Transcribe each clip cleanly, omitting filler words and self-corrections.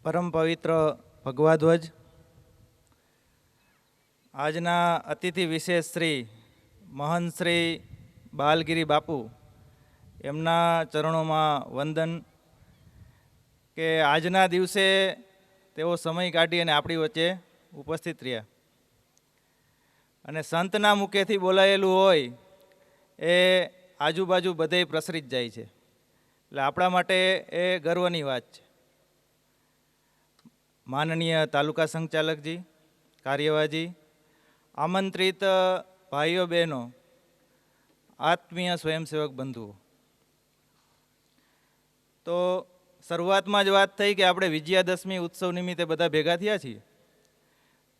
પરમ પવિત્ર ભગવા ધ્વજ, આજના અતિથિ વિશેષ શ્રી મહંત શ્રી બાલગીરી બાપુ, એમના ચરણોમાં વંદન કે આજના દિવસે તેઓ સમય કાઢી અને આપણી વચ્ચે ઉપસ્થિત રહ્યા. અને સંતના મુખેથી બોલાયેલું હોય એ આજુબાજુ બધે પ્રસરી જાય છે, એટલે આપણા માટે એ ગર્વની વાત છે. માનનીય તાલુકા સંચાલકજી, કાર્યવાહજી, આમંત્રિત ભાઈઓ બહેનો, આત્મીય સ્વયંસેવક બંધુઓ, તો શરૂઆતમાં જ વાત થઈ કે આપણે વિજયાદશમી ઉત્સવ નિમિત્તે બધા ભેગા થયા છીએ.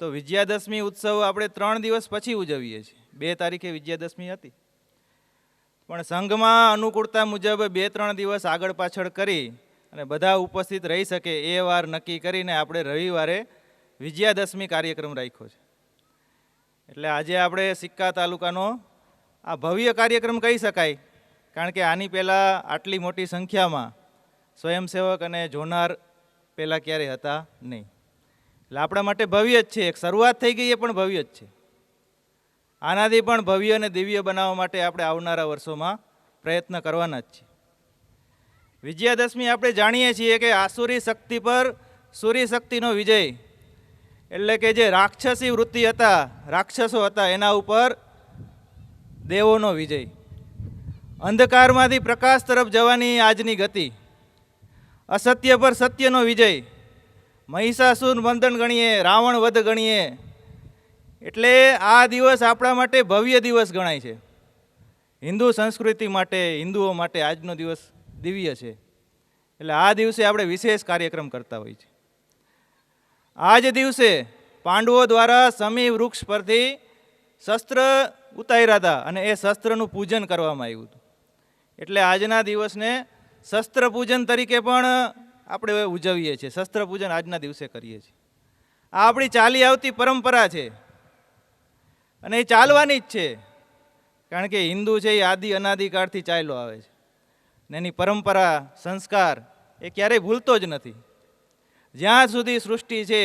તો વિજયાદશમી ઉત્સવ આપણે 3 દિવસ પછી ઉજવીએ છીએ. 2 તારીખે વિજયાદશમી હતી, પણ સંઘમાં અનુકૂળતા મુજબ 2-3 દિવસ આગળ પાછળ કરી અને બધા ઉપસ્થિત રહી શકે એ વાર નક્કી કરીને આપણે રવિવારે વિજયાદશમી કાર્યક્રમ રાખ્યો છે. એટલે આજે આપણે સિક્કા તાલુકાનો આ ભવ્ય કાર્યક્રમ કહી શકાય, કારણ કે આની પહેલાં આટલી મોટી સંખ્યામાં સ્વયંસેવક અને જોનાર પહેલાં ક્યારેય હતા નહીં. એટલે આપણા માટે ભવ્ય જ છે. એક શરૂઆત થઈ ગઈ એ પણ ભવ્ય જ છે. આનાથી પણ ભવ્ય અને દિવ્ય બનાવવા માટે આપણે આવનારા વર્ષોમાં પ્રયત્ન કરવાના જ છીએ. વિજયાદશમી આપણે જાણીએ છીએ કે આસુરી શક્તિ પર સૂરી શક્તિનો વિજય, એટલે કે જે રાક્ષસી વૃત્તિ હતા, રાક્ષસો હતા, એના ઉપર દેવોનો વિજય. અંધકારમાંથી પ્રકાશ તરફ જવાની આજની ગતિ, અસત્ય પર સત્યનો વિજય, મહિષાસુર મર્દન ગણીએ, રાવણ વધ ગણીએ. એટલે આ દિવસ આપણા માટે ભવ્ય દિવસ ગણાય છે. હિન્દુ સંસ્કૃતિ માટે, હિન્દુઓ માટે આજનો દિવસ દિવ્ય છે. એટલે આ દિવસે આપણે વિશેષ કાર્યક્રમ કરતા હોઈએ છીએ. આ જ દિવસે પાંડવો દ્વારા સમી વૃક્ષ પરથી શસ્ત્ર ઉતાર્યા હતા અને એ શસ્ત્રનું પૂજન કરવામાં આવ્યું હતું. એટલે આજના દિવસને શસ્ત્ર પૂજન તરીકે પણ આપણે ઉજવીએ છીએ. શસ્ત્ર પૂજન આજના દિવસે કરીએ છીએ. આ આપણી ચાલી આવતી પરંપરા છે અને એ ચાલવાની જ છે, કારણ કે હિન્દુ છે એ આદિ અનાદિકાળથી ચાલ્યો આવે છે ને એની પરંપરા, સંસ્કાર એ ક્યારેય ભૂલતો જ નથી. જ્યાં સુધી સૃષ્ટિ છે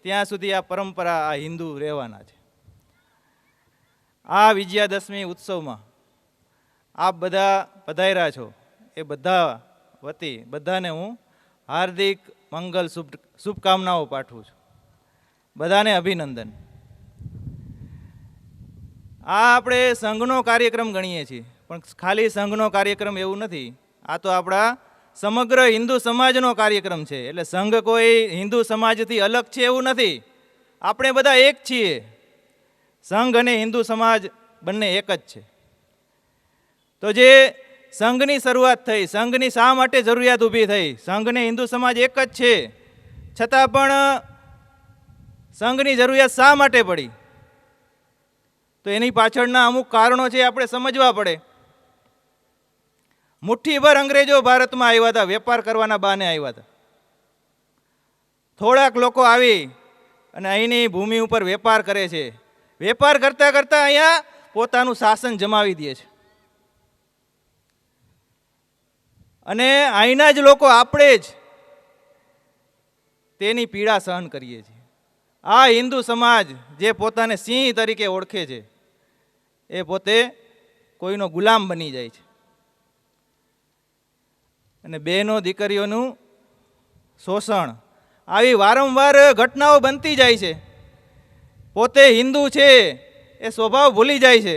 ત્યાં સુધી આ પરંપરા, આ હિન્દુ રહેવાના છે. આ વિજયાદશમી ઉત્સવમાં આપ બધા પધાર્યા છો, એ બધા વતી બધાને હું હાર્દિક મંગલ શુભકામનાઓ પાઠવું છું. બધાને અભિનંદન. આ આપણે સંઘનો કાર્યક્રમ ગણીએ છીએ, પણ ખાલી સંઘનો કાર્યક્રમ એવું નથી. આ તો આપણા સમગ્ર હિન્દુ સમાજનો કાર્યક્રમ છે. એટલે સંઘ કોઈ હિન્દુ સમાજથી અલગ છે એવું નથી. આપણે બધા એક છીએ. સંઘ અને હિન્દુ સમાજ બંને એક જ છે. તો જે સંઘની શરૂઆત થઈ, સંઘની શા માટે જરૂરિયાત ઊભી થઈ? સંઘ ને હિન્દુ સમાજ એક જ છે, છતાં પણ સંઘની જરૂરિયાત શા માટે પડી? તો એની પાછળના અમુક કારણો છે, આપણે સમજવા પડે. મુઠ્ઠીભર અંગ્રેજો ભારતમાં આવ્યા હતા, વેપાર કરવાના બહાને આવ્યા હતા. થોડાક લોકો આવી અને અહીંની ભૂમિ ઉપર વેપાર કરે છે. વેપાર કરતાં કરતાં અહીંયા પોતાનું શાસન જમાવી દે છે. અને અહીંના જ લોકો, આપણે જ તેની પીડા સહન કરીએ છીએ. આ હિન્દુ સમાજ જે પોતાને સિંહ તરીકે ઓળખે છે, એ પોતે કોઈનો ગુલામ બની જાય છે. અને બહેનો દીકરીઓનું શોષણ, આવી વારંવાર ઘટનાઓ બનતી જાય છે. પોતે હિન્દુ છે એ સ્વભાવ ભૂલી જાય છે.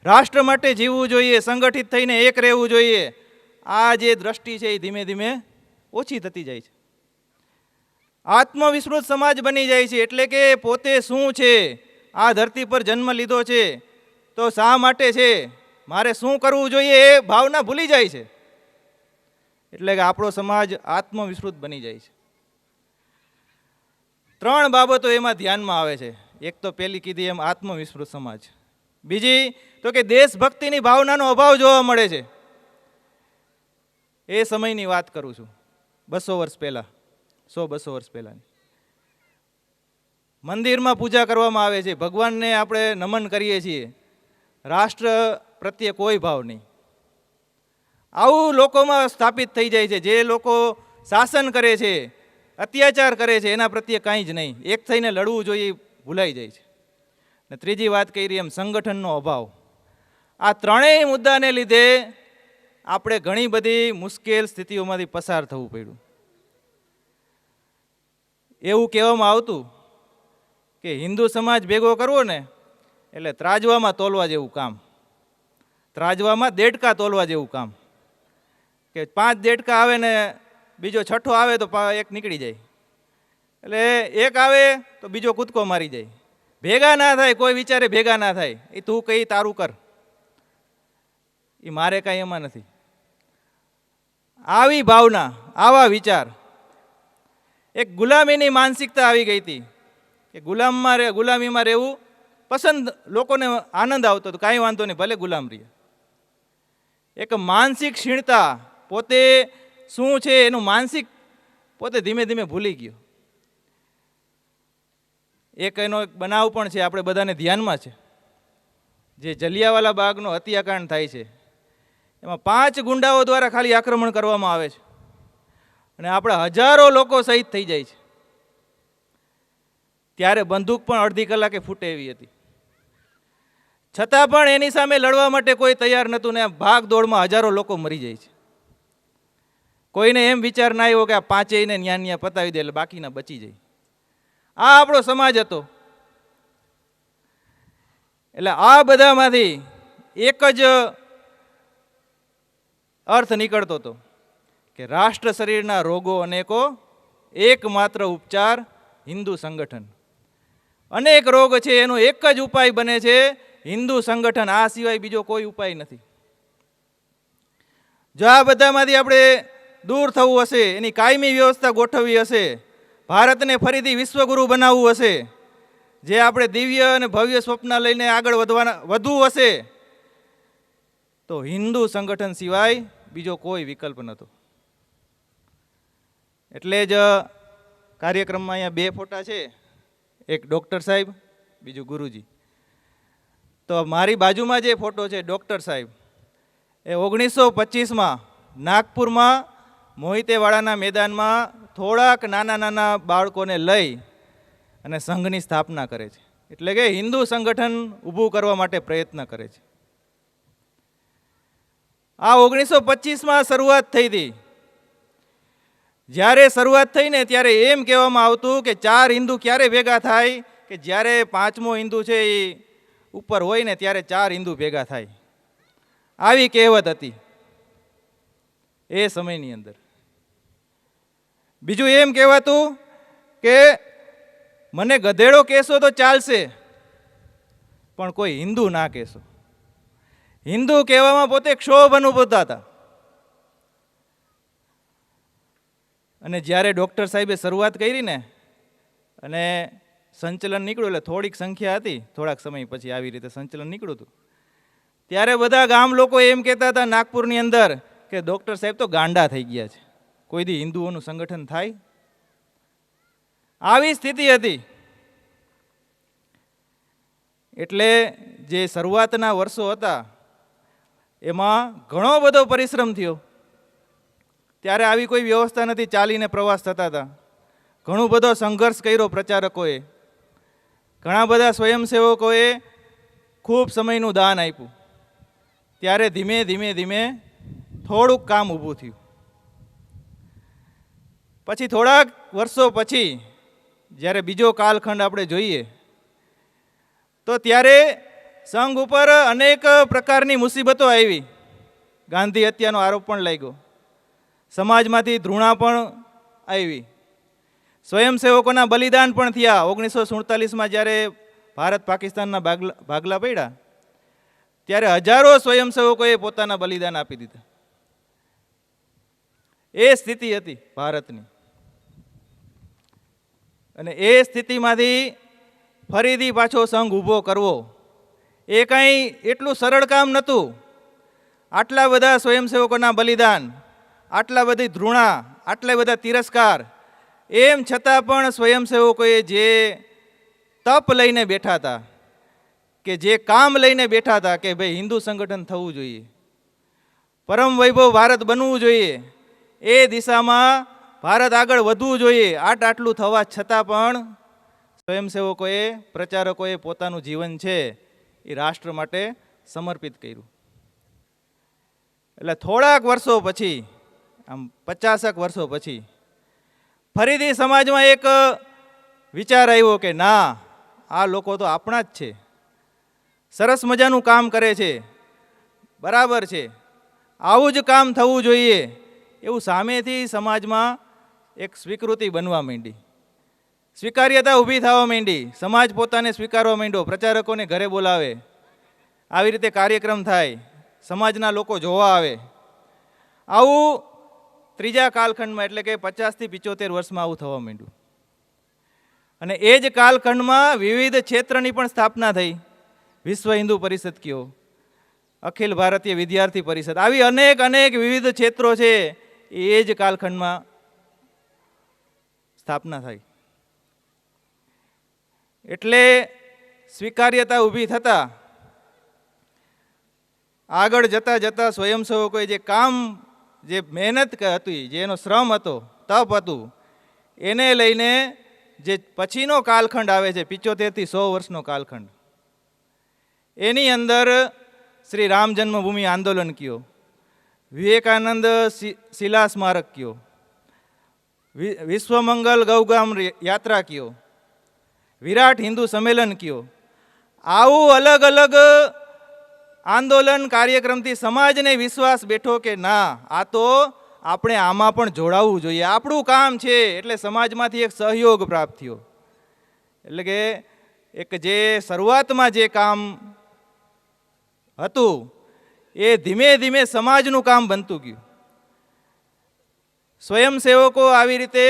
રાષ્ટ્ર માટે જીવવું જોઈએ, સંગઠિત થઈને એક રહેવું જોઈએ. આ જે દ્રષ્ટિ છે એ ધીમે ધીમે ઓછી થતી જાય છે. આત્મવિસ્મૃત સમાજ બની જાય છે. એટલે કે પોતે શું છે, આ ધરતી પર જન્મ લીધો છે તો શા માટે છે, મારે શું કરવું જોઈએ, એ ભાવના ભૂલી જાય છે. એટલે કે આપણો સમાજ આત્મવિસ્મૃત બની જાય છે. 3 બાબતો એમાં ધ્યાનમાં આવે છે. એક તો પહેલી કીધી એમ આત્મવિસ્મૃત સમાજ. બીજી તો કે દેશભક્તિની ભાવનાનો અભાવ જોવા મળે છે. એ સમયની વાત કરું છું, 200 વર્ષ પહેલાં, 100-200 વર્ષ પહેલાંની. મંદિરમાં પૂજા કરવામાં આવે છે, ભગવાનને આપણે નમન કરીએ છીએ, રાષ્ટ્ર પ્રત્યે કોઈ ભાવ નહીં. આવું લોકોમાં સ્થાપિત થઈ જાય છે. જે લોકો શાસન કરે છે અત્યાચાર કરે છે એના પ્રત્યે કાંઈ જ નહીં, એક થઈને લડવું જોઈએ એ ભૂલાઈ જાય છે. ને ત્રીજી વાત કરી એમ સંગઠનનો અભાવ. આ ત્રણેય મુદ્દાને લીધે આપણે ઘણી બધી મુશ્કેલ સ્થિતિઓમાંથી પસાર થવું પડ્યું. એવું કહેવામાં આવતું કે હિન્દુ સમાજ ભેગો કરવો ને એટલે ત્રાજવામાં તોલવા જેવું કામ, ત્રાજવામાં દેડકા તોલવા જેવું કામ. કે 5 દેડકા આવે ને બીજો છઠ્ઠો આવે તો એક નીકળી જાય, એટલે એક આવે તો બીજો કૂદકો મારી જાય. ભેગા ના થાય, કોઈ વિચારે ભેગા ના થાય, એ તું કઈ તારું કર, એ મારે કાંઈ એમાં નથી. આવી ભાવના, આવા વિચાર, એક ગુલામીની માનસિકતા આવી ગઈ હતી કે ગુલામીમાં રહેવું પસંદ, લોકોને આનંદ આવતો હતો, કાંઈ વાંધો નહીં ભલે ગુલામ રહીએ. એક માનસિક ક્ષીણતા, પોતે શું છે એનું માનસિક પોતે ધીમે ધીમે ભૂલી ગયો. એનો એક બનાવ પણ છે, આપણે બધાને ધ્યાનમાં છે, જે જલિયાવાલા બાગનો હત્યાકાંડ થાય છે. એમાં 5 ગુંડાઓ દ્વારા ખાલી આક્રમણ કરવામાં આવે છે અને આપણા હજારો લોકો શહીદ થઈ જાય છે. ત્યારે બંદૂક પણ અડધી કલાકે ફૂટે એવી હતી, છતાં પણ એની સામે લડવા માટે કોઈ તૈયાર નહોતું ને ભાગ દોડમાં હજારો લોકો મરી જાય છે. કોઈને એમ વિચાર ના આવ્યો કે આ 5ને ન્યા પતાવી દે એટલે બાકીના બચી જાય. આ આપણો સમાજ હતો. એટલે આ બધામાંથી એક જ અર્થ નીકળતો હતો કે રાષ્ટ્ર શરીરના રોગો અનેકો, એકમાત્ર ઉપચાર હિન્દુ સંગઠન. અનેક રોગ છે, એનો એક જ ઉપાય બને છે હિન્દુ સંગઠન, આ સિવાય બીજો કોઈ ઉપાય નથી. જો આ બધામાંથી આપણે દૂર થવું હશે, એની કાયમી વ્યવસ્થા ગોઠવવી હશે, ભારતને ફરીથી વિશ્વગુરુ બનાવવું હશે, જે આપણે દિવ્ય અને ભવ્ય સ્વપ્ન લઈને આગળ વધવું હશે, તો હિન્દુ સંગઠન સિવાય બીજો કોઈ વિકલ્પ નહોતો. એટલે જ કાર્યક્રમમાં અહીંયા 2 ફોટા છે, એક ડૉક્ટર સાહેબ, બીજું ગુરુજી. તો મારી બાજુમાં જે ફોટો છે ડૉક્ટર સાહેબ, એ 1925માં નાગપુરમાં મોહિતેવાડાના મેદાનમાં થોડાક નાના નાના બાળકોને લઈ અને સંઘની સ્થાપના કરે છે. એટલે કે હિન્દુ સંગઠન ઊભું કરવા માટે પ્રયત્ન કરે છે. આ 1925માં શરૂઆત થઈ હતી. જ્યારે શરૂઆત થઈ ને ત્યારે એમ કહેવામાં આવતું કે 4 હિન્દુ ક્યારે ભેગા થાય કે જ્યારે 5મો હિન્દુ છે એ ઉપર હોય ને ત્યારે 4 હિન્દુ ભેગા થાય, આવી કહેવત હતી એ સમયની અંદર. બીજું એમ કહેવાતું કે મને ગધેડો કહેશો તો ચાલશે, પણ કોઈ હિન્દુ ના કહેશો. હિન્દુ કહેવામાં પોતે ક્ષોભ અનુભવતા હતા. અને જ્યારે ડૉક્ટર સાહેબે શરૂઆત કરી ને અને સંચલન નીકળ્યું, એટલે થોડીક સંખ્યા હતી, થોડાક સમય પછી આવી રીતે સંચલન નીકળ્યું હતું, ત્યારે બધા ગામ લોકો એમ કહેતા હતા નાગપુરની અંદર કે ડૉક્ટર સાહેબ તો ગાંડા થઈ ગયા છે, કોઈ દી હિન્દુઓનું સંગઠન થાય? આવી સ્થિતિ હતી. એટલે જે શરૂઆતના વર્ષો હતા એમાં ઘણો બધો પરિશ્રમ થયો. ત્યારે આવી કોઈ વ્યવસ્થા નથી, ચાલીને પ્રવાસ થતા હતા. ઘણો બધો સંઘર્ષ કર્યો પ્રચારકોએ, ઘણા બધા સ્વયંસેવકોએ ખૂબ સમયનું દાન આપ્યું. ત્યારે ધીમે ધીમે ધીમે થોડુંક કામ ઊભું થયું. પછી થોડાક વર્ષો પછી જ્યારે બીજો કાલખંડ આપણે જોઈએ તો ત્યારે સંઘ ઉપર અનેક પ્રકારની મુસીબતો આવી. ગાંધી હત્યાનો આરોપ પણ લાગ્યો, સમાજમાંથી ધૃણા પણ આવી, સ્વયંસેવકોના બલિદાન પણ થયા. 1947માં જ્યારે ભારત પાકિસ્તાનના ભાગલા પડ્યા ત્યારે હજારો સ્વયંસેવકોએ પોતાના બલિદાન આપી દીધા. એ સ્થિતિ હતી ભારતની. અને એ સ્થિતિમાંથી ફરીથી પાછો સંઘ ઊભો કરવો એ કાંઈ એટલું સરળ કામ નહોતું. આટલા બધા સ્વયંસેવકોના બલિદાન, આટલા બધી ધૃણા, આટલા બધા તિરસ્કાર, એમ છતાં પણ સ્વયંસેવકોએ જે તપ લઈને બેઠા હતા, કે જે કામ લઈને બેઠા હતા કે ભાઈ હિન્દુ સંગઠન થવું જોઈએ, પરમ વૈભવ ભારત બનવું જોઈએ, એ દિશામાં ભારત આગળ વધવું જોઈએ, આટલું થવા છતાં પણ સ્વયંસેવકોએ, પ્રચારકોએ પોતાનું જીવન છે એ રાષ્ટ્ર માટે સમર્પિત કર્યું. એટલે થોડાક વર્ષો પછી, આમ 50 વર્ષો પછી ફરીથી સમાજમાં એક વિચાર આવ્યો કે ના, આ લોકો તો આપણા જ છે, સરસ મજાનું કામ કરે છે, બરાબર છે, આવું જ કામ થવું જોઈએ, એવું સામેથી સમાજમાં એક સ્વીકૃતિ બનવા માંડી, સ્વીકાર્યતા ઊભી થવા માંડી. સમાજ પોતાને સ્વીકારવા માંડ્યો, પ્રચારકોને ઘરે બોલાવે, આવી રીતે કાર્યક્રમ થાય, સમાજના લોકો જોવા આવે. આવું ત્રીજા કાલખંડમાં એટલે કે 50 થી 75 વર્ષમાં આવું થવા માંડ્યું. અને એ જ કાલખંડમાં વિવિધ ક્ષેત્રની પણ સ્થાપના થઈ. વિશ્વ હિન્દુ પરિષદ કયો, અખિલ ભારતીય વિદ્યાર્થી પરિષદ, આવી અનેક વિવિધ ક્ષેત્રો છે એ જ કાલખંડમાં સ્થાપના થઈ. એટલે સ્વીકાર્યતા ઊભી થતા આગળ જતા સ્વયંસેવકોએ જે કામ, જે મહેનત હતી, જેનો શ્રમ હતો, તપ હતું, એને લઈને જે પછીનો કાલખંડ આવે છે 75 થી 100 વર્ષનો કાલખંડ, એની અંદર શ્રી રામ જન્મભૂમિ આંદોલન કયો, વિવેકાનંદ શિલા સ્મારક કયો, વિશ્વમંગલ ગૌગામ યાત્રા કયો, વિરાટ હિન્દુ સંમેલન કયો, આવું અલગ અલગ આંદોલન કાર્યક્રમથી સમાજને વિશ્વાસ બેઠો કે ના, આ તો આપણે આમાં પણ જોડાવવું જોઈએ, આપણું કામ છે. એટલે સમાજમાંથી એક સહયોગ પ્રાપ્ત થયો. એટલે કે એક જે શરૂઆતમાં જે કામ હતું એ ધીમે ધીમે સમાજનું કામ બનતું ગયું. સ્વયંસેવકો આવી રીતે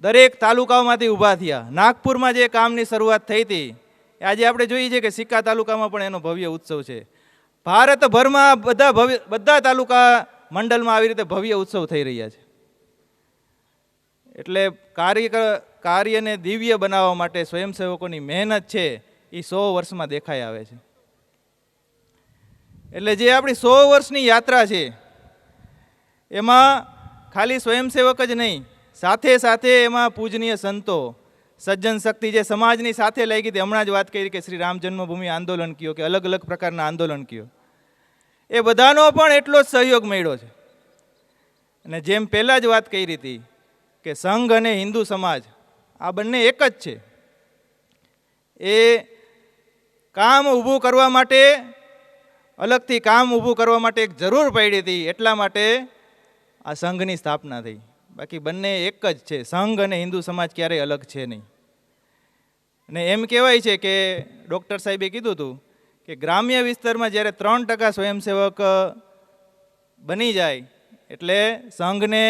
દરેક તાલુકાઓમાંથી ઊભા થયા. નાગપુરમાં જે કામની શરૂઆત થઈ હતી, આજે આપણે જોઈએ છીએ કે સિક્કા તાલુકામાં પણ એનો ભવ્ય ઉત્સવ છે. ભારતભરમાં બધા તાલુકા મંડળમાં આવી રીતે ભવ્ય ઉત્સવ થઈ રહ્યા છે. એટલે કાર્યને દિવ્ય બનાવવા માટે સ્વયંસેવકોની મહેનત છે એ 100 વર્ષમાં દેખાઈ આવે છે. એટલે જે આપણી 100 વર્ષની યાત્રા છે એમાં ખાલી સ્વયંસેવક જ નહીં, સાથે સાથે એમાં પૂજનીય સંતો, સજ્જન શક્તિ જે સમાજની સાથે લઈ ગઈ. હમણાં જ વાત કરી કે શ્રી રામ જન્મભૂમિ આંદોલન કયો કે અલગ અલગ પ્રકારના આંદોલન કયો, એ બધાનો પણ એટલો જ સહયોગ મળ્યો છે. અને જેમ પહેલાં જ વાત કરી હતી કે સંઘ અને હિન્દુ સમાજ આ બંને એક જ છે. એ કામ ઊભું કરવા માટે, અલગથી કામ ઊભું કરવા માટે એક જરૂર પડી હતી, એટલા માટે આ સંઘની સ્થાપના થઈ. બાકી બંને એક જ છે. સંઘ અને હિન્દુ સમાજ ક્યારેય અલગ છે નહીં. અને એમ કહેવાય છે કે ડૉક્ટર સાહેબે કીધું હતું કે ગ્રામ્ય વિસ્તારમાં જ્યારે 3% સ્વયંસેવક બની જાય એટલે સંઘને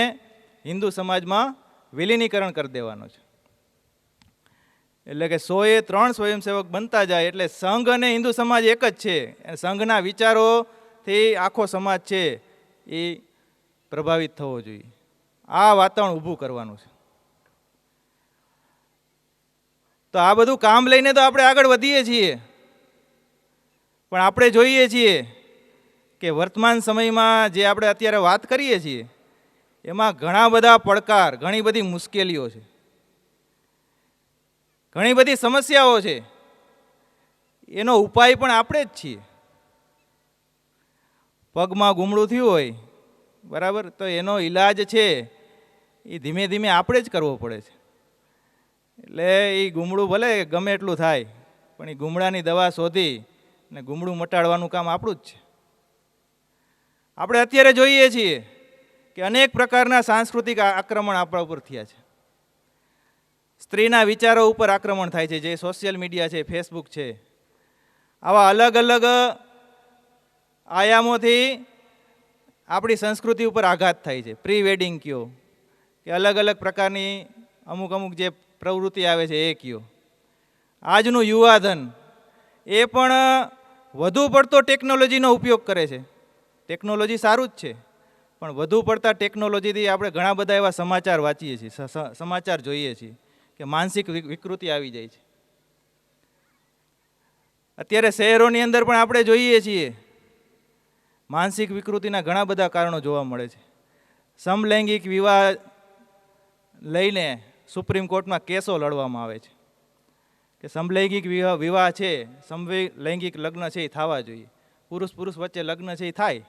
હિન્દુ સમાજમાં વિલીનીકરણ કરી દેવાનો છે. એટલે કે 100એ 3 સ્વયંસેવક બનતા જાય એટલે સંઘ અને હિન્દુ સમાજ એક જ છે. સંઘના વિચારોથી આખો સમાજ છે એ પ્રભાવિત થવો જોઈએ. આ વાતાવરણ ઊભું કરવાનું છે. તો આ બધું કામ લઈને તો આપણે આગળ વધીએ છીએ, પણ આપણે જોઈએ છીએ કે વર્તમાન સમયમાં જે આપણે અત્યારે વાત કરીએ છીએ એમાં ઘણા બધા પડકાર, ઘણી બધી મુશ્કેલીઓ છે, ઘણી બધી સમસ્યાઓ છે. એનો ઉપાય પણ આપણે જ છીએ. પગમાં ગુમડું થયું હોય, બરાબર, તો એનો ઈલાજ છે એ ધીમે ધીમે આપણે જ કરવો પડે છે. એટલે એ ગુમડું ભલે ગમે એટલું થાય, પણ એ ગુમડાની દવા શોધી ને ગુમડું મટાડવાનું કામ આપણું જ છે. આપણે અત્યારે જોઈએ છીએ કે અનેક પ્રકારના સાંસ્કૃતિક આક્રમણ આપણા ઉપર થયા છે. સ્ત્રીના વિચારો ઉપર આક્રમણ થાય છે, જે સોશિયલ મીડિયા છે, ફેસબુક છે. આવા અલગ અલગ આયામોથી આપણી સંસ્કૃતિ ઉપર આઘાત થાય છે. પ્રી વેડિંગ કયો કે અલગ અલગ પ્રકારની અમુક જે પ્રવૃત્તિ આવે છે એ કયો. આજનું યુવાધન એ પણ વધુ પડતો ટેકનોલોજીનો ઉપયોગ કરે છે. ટેકનોલોજી સારું જ છે, પણ વધુ પડતા ટેકનોલોજીથી આપણે ઘણા બધા એવા સમાચાર વાંચીએ છીએ, સમાચાર જોઈએ છીએ કે માનસિક વિકૃતિ આવી જાય છે. અત્યારે શહેરોની અંદર પણ આપણે જોઈએ છીએ માનસિક વિકૃતિના ઘણા બધા કારણો જોવા મળે છે. સમલૈંગિક વિવાહ લઈને સુપ્રીમ કોર્ટમાં કેસો લડવામાં આવે છે કે સમલૈંગિક વિવાહ છે, સમલૈંગિક લગ્ન છે એ થવા જોઈએ, પુરુષ પુરુષ વચ્ચે લગ્ન છે એ થાય,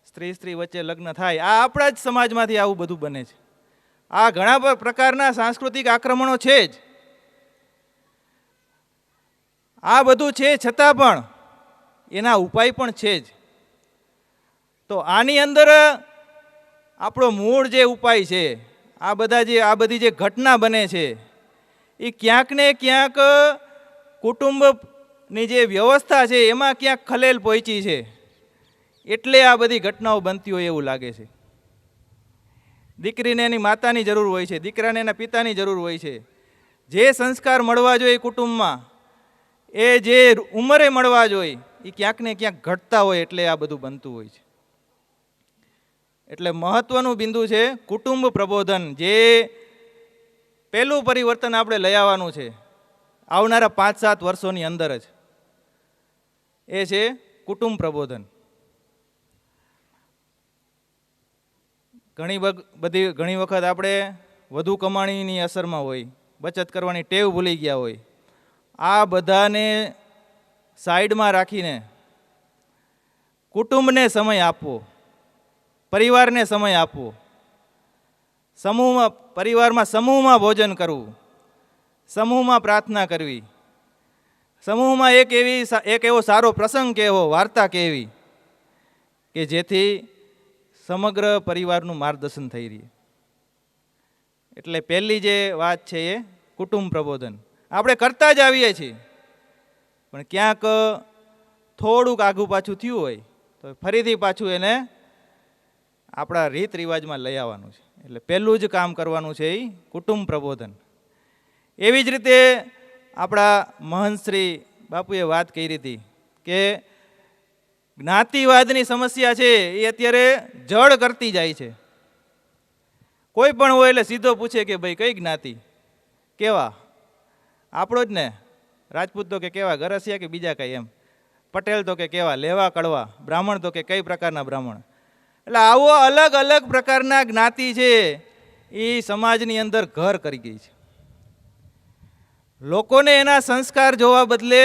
સ્ત્રી સ્ત્રી વચ્ચે લગ્ન થાય. આ આપણા જ સમાજમાંથી આવું બધું બને છે. આ ઘણા પ્રકારના સાંસ્કૃતિક આક્રમણો છે જ. આ બધું છે છતાં પણ એના ઉપાય પણ છે જ. તો આની અંદર આપણો મૂળ જે ઉપાય છે, આ બધી જે ઘટના બને છે એ ક્યાંક ને ક્યાંક કુટુંબની જે વ્યવસ્થા છે એમાં ક્યાંક ખલેલ પહોંચી છે, એટલે આ બધી ઘટનાઓ બનતી હોય એવું લાગે છે. દીકરીને એની માતાની જરૂર હોય છે, દીકરાને એના પિતાની જરૂર હોય છે. જે સંસ્કાર મળવા જોઈએ કુટુંબમાં, એ જે ઉંમરે મળવા જોઈએ, એ ક્યાંક ને ક્યાંક ઘટતા હોય, એટલે આ બધું બનતું હોય છે. એટલે મહત્વનું બિંદુ છે કુટુંબ પ્રબોધન. જે પહેલું પરિવર્તન આપણે લઈ આવવાનું છે આવનારા 5-7 વર્ષોની અંદર જ, એ છે કુટુંબ પ્રબોધન. ઘણી વખત આપણે વધુ કમાણીની અસરમાં હોય, બચત કરવાની ટેવ ભૂલી ગયા હોય. આ બધાને સાઈડમાં રાખીને કુટુંબને સમય આપવો, પરિવારને સમય આપવો, પરિવારમાં સમૂહમાં ભોજન કરવું, સમૂહમાં પ્રાર્થના કરવી, સમૂહમાં એક એવો સારો પ્રસંગ કહેવો, વાર્તા કહેવી કે જેથી સમગ્ર પરિવારનું માર્ગદર્શન થઈ રહે. એટલે પહેલી જે વાત છે એ કુટુંબ પ્રબોધન. આપણે કરતા જ આવીએ છીએ, પણ ક્યાંક થોડુંક આઘું પાછું થયું હોય તો ફરીથી પાછું એને આપણા રીત રિવાજમાં લઈ આવવાનું છે. એટલે પહેલું જ કામ કરવાનું છે એ કુટુંબ પ્રબોધન. એવી જ રીતે આપણા મહંત શ્રી બાપુએ વાત કરી હતી કે જ્ઞાતિવાદની સમસ્યા છે એ અત્યારે જડ કરતી જાય છે. કોઈ પણ હોય એટલે સીધો પૂછે કે ભાઈ કઈ જ્ઞાતિ, કેવા, આપણો જ ને, રાજપૂત તો કે કેવા, ગરસિયા કે બીજા કઈ, એમ પટેલ તો કે કેવા, લેવા કડવા, બ્રાહ્મણ તો કે કઈ પ્રકારના બ્રાહ્મણ. એટલે આવો અલગ અલગ પ્રકારના જ્ઞાતિ છે એ સમાજની અંદર ઘર કરી ગઈ છે. લોકોને એના સંસ્કાર જોવા બદલે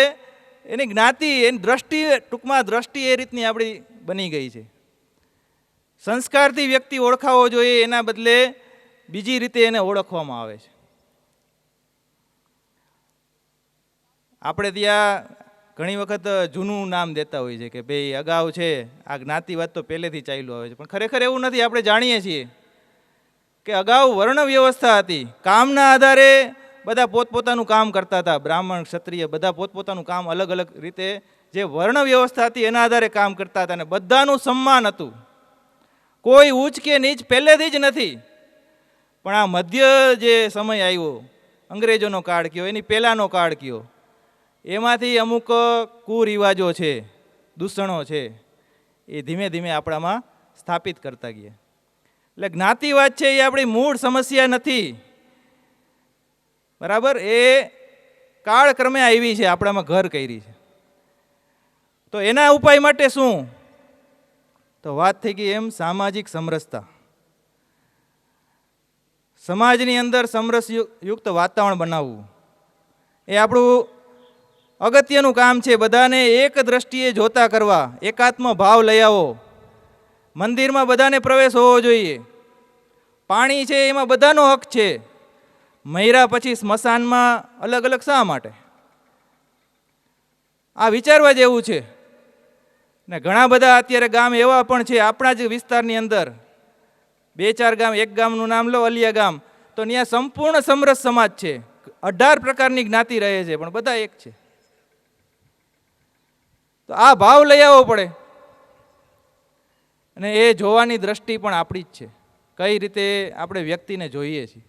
એની જ્ઞાતિ, એની દ્રષ્ટિ, ટૂંકમાં દ્રષ્ટિ એ રીતની આપણી બની ગઈ છે. સંસ્કારથી વ્યક્તિ ઓળખાવો જોઈએ, એના બદલે બીજી રીતે એને ઓળખવામાં આવે છે. આપણે ત્યાં ઘણી વખત જૂનું નામ દેતા હોય છે કે ભાઈ અગાઉ છે આ જ્ઞાતિવાદ તો પહેલેથી ચાલ્યું આવે છે, પણ ખરેખર એવું નથી. આપણે જાણીએ છીએ કે અગાઉ વર્ણ વ્યવસ્થા હતી. કામના આધારે બધા પોતપોતાનું કામ કરતા હતા. બ્રાહ્મણ, ક્ષત્રિય બધા પોતપોતાનું કામ અલગ અલગ રીતે, જે વર્ણ વ્યવસ્થા હતી એના આધારે કામ કરતા હતા, અને બધાનું સન્માન હતું. કોઈ ઉચ્ચ કે નીચ પહેલેથી જ નથી. પણ આ મધ્ય જે સમય આવ્યો, અંગ્રેજોનો કાળ કયો, એની પહેલાંનો કાળ કયો, એમાંથી અમુક કુરિવાજો છે, દૂષણો છે, એ ધીમે ધીમે આપણામાં સ્થાપિત કરતા ગયા. એટલે જ્ઞાતિવાદ છે એ આપણી મૂળ સમસ્યા નથી, બરાબર, એ કાળક્રમે આવી છે, આપણામાં ઘર કરી છે. તો એના ઉપાય માટે શું? તો વાત થઈ ગઈ એમ સામાજિક સમરસતા. સમાજની અંદર સમરસયુક્ત વાતાવરણ બનાવવું એ આપણું અગત્યનું કામ છે. બધાને એક દ્રષ્ટિએ જોતા કરવા, એકાત્મ ભાવ લઈ આવો. મંદિરમાં બધાને પ્રવેશ હોવો જોઈએ. પાણી છે એમાં બધાનો હક છે. મૈરા પછી સ્મશાનમાં અલગ અલગ શા માટે? આ વિચારવા જેવું છે. ને ઘણા બધા અત્યારે ગામ એવા પણ છે આપણા જ વિસ્તારની અંદર, 2-4 ગામ, એક ગામનું નામ લો, અલિયા ગામ, તો ત્યાં સંપૂર્ણ સમરસ સમાજ છે. 18 પ્રકારની જ્ઞાતિ રહે છે, પણ બધા એક છે. તો આ ભાવ લઈ આવવો પડે, અને એ જોવાની દ્રષ્ટિ પણ આપણી જ છે. કઈ રીતે આપણે વ્યક્તિને જોઈએ છીએ.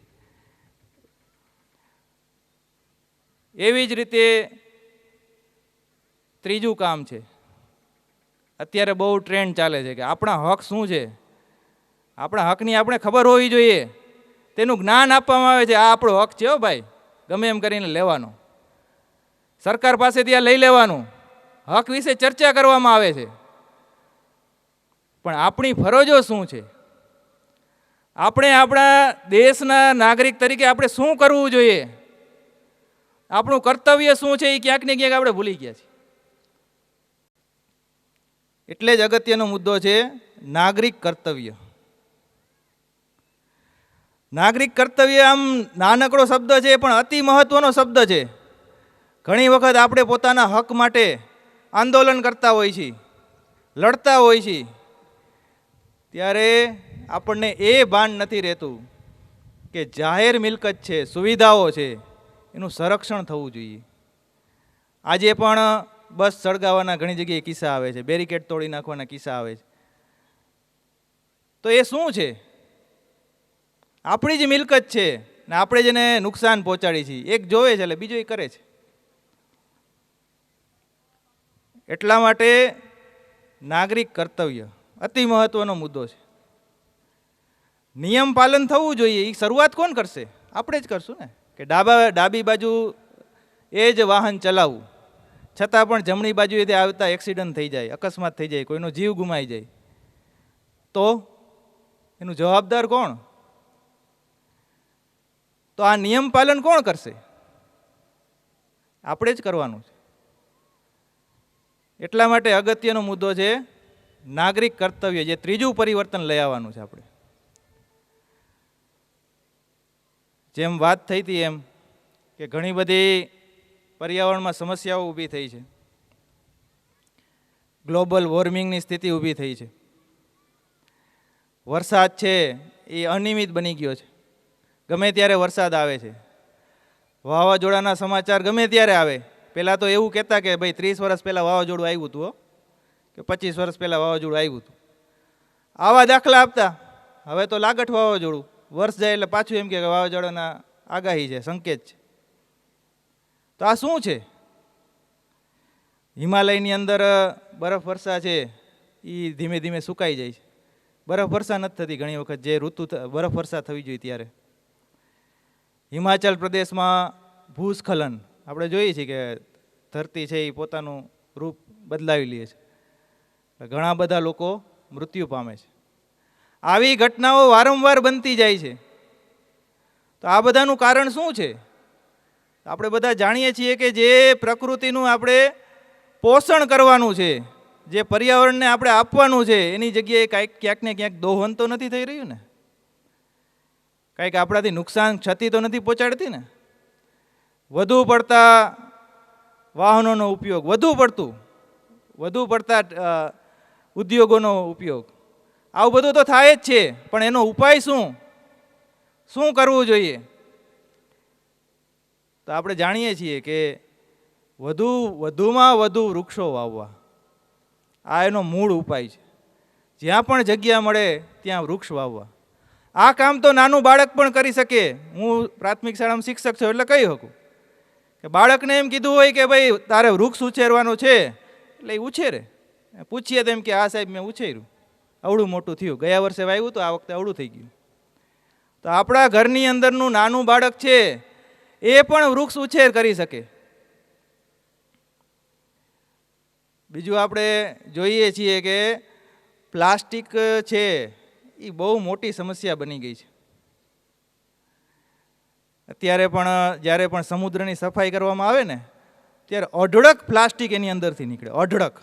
એવી જ રીતે ત્રીજું કામ છે, અત્યારે બહુ ટ્રેન્ડ ચાલે છે કે આપણા હક શું છે. આપણા હકની આપણે ખબર હોવી જોઈએ, તેનું જ્ઞાન આપવામાં આવે છે. આ આપણો હક છે હો ભાઈ, ગમે એમ કરીને લેવાનો, સરકાર પાસેથી આ લઈ લેવાનું. હક વિશે ચર્ચા કરવામાં આવે છે, પણ આપણી ફરજો શું છે? આપણે આપણા દેશના નાગરિક તરીકે આપણે શું કરવું જોઈએ, આપણું કર્તવ્ય શું છે, એ ક્યાંક ને ક્યાંક આપણે ભૂલી ગયા છીએ. એટલે જ અગત્યનો મુદ્દો છે નાગરિક કર્તવ્ય. નાગરિક કર્તવ્ય આમ નાનકડો શબ્દ છે, પણ અતિ મહત્વનો શબ્દ છે. ઘણી વખત આપણે પોતાના હક માટે આંદોલન કરતા હોય છીએ, લડતા હોય છીએ, ત્યારે આપણને એ ભાન નથી રહેતું કે જાહેર મિલકત છે, સુવિધાઓ છે, એનું સંરક્ષણ થવું જોઈએ. આજે પણ બસ સળગાવવાના ઘણી જગ્યાએ કિસ્સા આવે છે, બેરિકેડ તોડી નાખવાના કિસ્સા આવે છે. તો એ શું છે? આપણી જ મિલકત છે ને આપણે જ એને નુકસાન પહોંચાડી છીએ. એક જોવે છે એટલે બીજો એ કરે છે. એટલા માટે નાગરિક કર્તવ્ય અતિ મહત્વનો મુદ્દો છે. નિયમ પાલન થવું જોઈએ. એ શરૂઆત કોણ કરશે? આપણે જ કરશું ને. કે ડાબી બાજુ એ જ વાહન ચલાવવું, છતાં પણ જમણી બાજુએથી આવતા એક્સિડન્ટ થઈ જાય, અકસ્માત થઈ જાય, કોઈનો જીવ ગુમાઈ જાય, તો એનું જવાબદાર કોણ? તો આ નિયમ પાલન કોણ કરશે? આપણે જ કરવાનું છે. એટલા માટે અગત્યનો મુદ્દો છે નાગરિક કર્તવ્ય, જે ત્રીજું પરિવર્તન લઈ આવવાનું છે. આપણે જેમ વાત થઈ હતી એમ કે ઘણી બધી પર્યાવરણમાં સમસ્યાઓ ઊભી થઈ છે, ગ્લોબલ વોર્મિંગની સ્થિતિ ઊભી થઈ છે, વરસાદ છે એ અનિયમિત બની ગયો છે, ગમે ત્યારે વરસાદ આવે છે, વાવાઝોડાના સમાચાર ગમે ત્યારે આવે. પહેલાં તો એવું કહેતા કે ભાઈ 30 વર્ષ પહેલાં વાવાઝોડું આવ્યું હતું, કે 25 વર્ષ પહેલાં વાવાઝોડું આવ્યું હતું, આવા દાખલા આપતા. હવે તો લાગઠ વાવાઝોડું, વર્ષ જાય એટલે પાછું એમ કે વાવાઝોડાના આગાહી છે, સંકેત છે. તો આ શું છે? હિમાલયની અંદર બરફ વર્ષા છે એ ધીમે ધીમે સુકાઈ જાય છે. બરફ વર્ષા નથી થતી ઘણી વખત, જે ઋતુ બરફ વર્ષા થવી જોઈએ ત્યારે. હિમાચલ પ્રદેશમાં ભૂસ્ખલન આપણે જોઈએ છીએ કે ધરતી છે એ પોતાનું રૂપ બદલાવી લે છે, ઘણા બધા લોકો મૃત્યુ પામે છે. આવી ઘટનાઓ વારંવાર બનતી જાય છે. તો આ બધાનું કારણ શું છે? આપણે બધા જાણીએ છીએ કે જે પ્રકૃતિનું આપણે પોષણ કરવાનું છે, જે પર્યાવરણને આપણે આપવાનું છે, એની જગ્યાએ ક્યાંક ને ક્યાંક દોહન તો નથી થઈ રહ્યું ને? કંઈક આપણાથી નુકસાન, ક્ષતિ તો નથી પહોંચાડતી ને? વધુ પડતા વાહનોનો ઉપયોગ, વધુ પડતા ઉદ્યોગોનો ઉપયોગ, આવું બધું તો થાય જ છે. પણ એનો ઉપાય શું કરવું જોઈએ? તો આપણે જાણીએ છીએ કે વધુમાં વધુ વૃક્ષો વાવવા, આ એનો મૂળ ઉપાય છે. જ્યાં પણ જગ્યા મળે ત્યાં વૃક્ષ વાવવા. આ કામ તો નાનું બાળક પણ કરી શકે. હું પ્રાથમિક શાળામાં શિક્ષક છું એટલે કહી શકું કે બાળકને એમ કીધું હોય કે ભાઈ તારે વૃક્ષ ઉછેરવાનું છે, એટલે એ ઉછેરે. પૂછીએ તો એમ કે આ સાહેબ મેં ઉછેર્યું, અવળું મોટું થયું, ગયા વર્ષે વાવ્યું તો આ વખતે અવળું થઈ ગયું. તો આપણા ઘરની અંદરનું નાનું બાળક છે એ પણ વૃક્ષ ઉછેર કરી શકે. બીજું આપણે જોઈએ છીએ કે પ્લાસ્ટિક છે એ બહુ મોટી સમસ્યા બની ગઈ છે. અત્યારે પણ જ્યારે પણ સમુદ્રની સફાઈ કરવામાં આવે ને ત્યારે અઢળક પ્લાસ્ટિક એની અંદરથી નીકળે, અઢળક.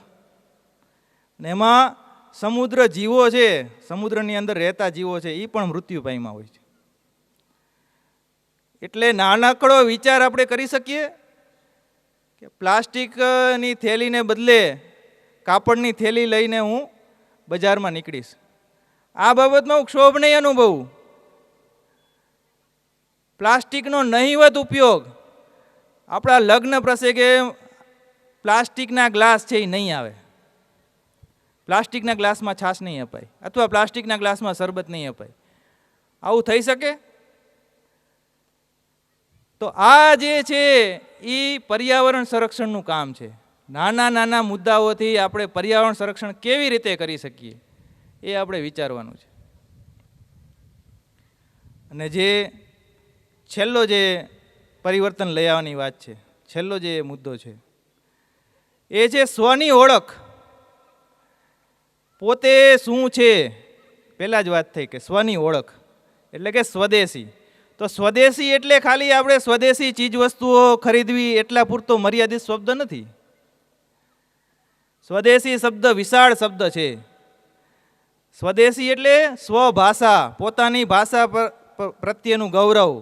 ને એમાં સમુદ્ર જીવો છે, સમુદ્રની અંદર રહેતા જીવો છે, એ પણ મૃત્યુ પામ્યા હોય છે. એટલે નાનકડો વિચાર આપણે કરી શકીએ કે પ્લાસ્ટિકની થેલીને બદલે કાપડની થેલી લઈને હું બજારમાં નીકળીશ. આ બાબતમાં હું ક્ષોભ નહીં અનુભવું. પ્લાસ્ટિકનો નહિવત ઉપયોગ. આપણા લગ્ન પ્રસંગે પ્લાસ્ટિકના ગ્લાસ છે એ નહીં આવે, પ્લાસ્ટિકના ગ્લાસમાં છાશ નહીં અપાય, અથવા પ્લાસ્ટિકના ગ્લાસમાં શરબત નહીં અપાય. આવું થઈ શકે? તો આ જે છે એ પર્યાવરણ સંરક્ષણનું કામ છે. નાના નાના મુદ્દાઓથી આપણે પર્યાવરણ સંરક્ષણ કેવી રીતે કરી શકીએ એ આપણે વિચારવાનું છે. અને જે છેલ્લો જે પરિવર્તન લઈ આવવાની વાત છે, છેલ્લો જે મુદ્દો છે એ છે સ્વની ઓળખ. પોતે શું છે, પહેલાં જ વાત થઈ કે સ્વની ઓળખ. એટલે કે સ્વદેશી. તો સ્વદેશી એટલે ખાલી આપણે સ્વદેશી ચીજ વસ્તુઓ ખરીદવી એટલા પૂરતો મર્યાદિત શબ્દ નથી. સ્વદેશી શબ્દ વિશાળ શબ્દ છે. સ્વદેશી એટલે સ્વભાષા, પોતાની ભાષા પ્રત્યેનું ગૌરવ.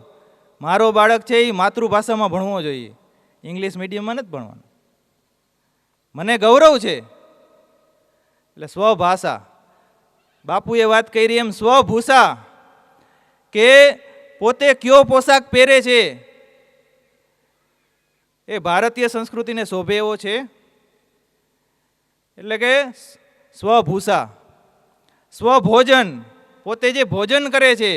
મારો બાળક છે એ માતૃભાષામાં ભણવો જોઈએ, ઇંગ્લિશ મીડિયમમાં નથી ભણવાનું. મને ગૌરવ છે એટલે સ્વભાષા. બાપુએ વાત કરી એમ સ્વભૂષા, કે પોતે કયો પોશાક પહેરે છે એ ભારતીય સંસ્કૃતિને શોભે એવો છે, એટલે કે સ્વભૂષા. સ્વભોજન, પોતે જે ભોજન કરે છે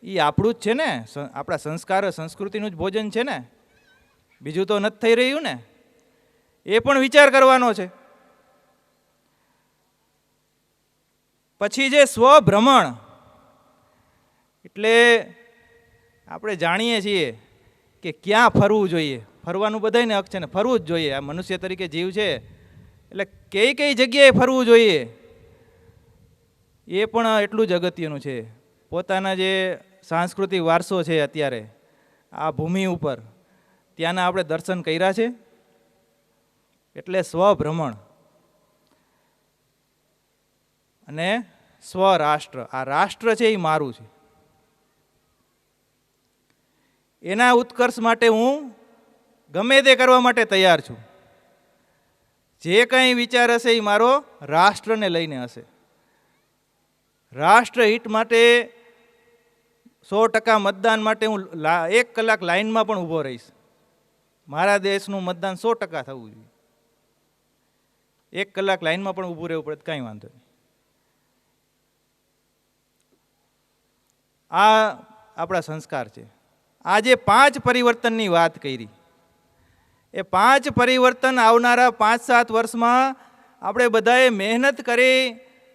એ આપણું જ છે ને, આપણા સંસ્કાર સંસ્કૃતિનું જ ભોજન છે ને, બીજું તો નથી થઈ રહ્યું ને, એ પણ વિચાર કરવાનો છે. પછી જે સ્વભ્રમણ, એટલે આપણે જાણીએ છીએ કે ક્યાં ફરવું જોઈએ. ફરવાનું બધાને હક છે ને, ફરવું જ જોઈએ. આ મનુષ્ય તરીકે જીવ છે એટલે કઈ કઈ જગ્યાએ ફરવું જોઈએ એ પણ એટલું જ અગત્યનું છે. પોતાના જે સાંસ્કૃતિક વારસો છે અત્યારે આ ભૂમિ ઉપર, ત્યાંના આપણે દર્શન કર્યા છે, એટલે સ્વભ્રમણ. અને સ્વરાષ્ટ્ર, આ રાષ્ટ્ર છે એ મારું છે, એના ઉત્કર્ષ માટે હું ગમે તે કરવા માટે તૈયાર છું. જે કંઈ વિચાર હશે એ મારો રાષ્ટ્રને લઈને હશે. રાષ્ટ્ર હિત માટે 100% મતદાન માટે હું 1 કલાક લાઈનમાં પણ ઊભો રહીશ. મારા દેશનું મતદાન 100% થવું જોઈએ. 1 કલાક લાઈનમાં પણ ઊભું રહેવું પડે, કાંઈ વાંધો નહીં. આ આપણા સંસ્કાર છે. આ જે 5 પરિવર્તનની વાત કરી, એ 5 પરિવર્તન આવનારા 5-7 વર્ષમાં આપણે બધાએ મહેનત કરી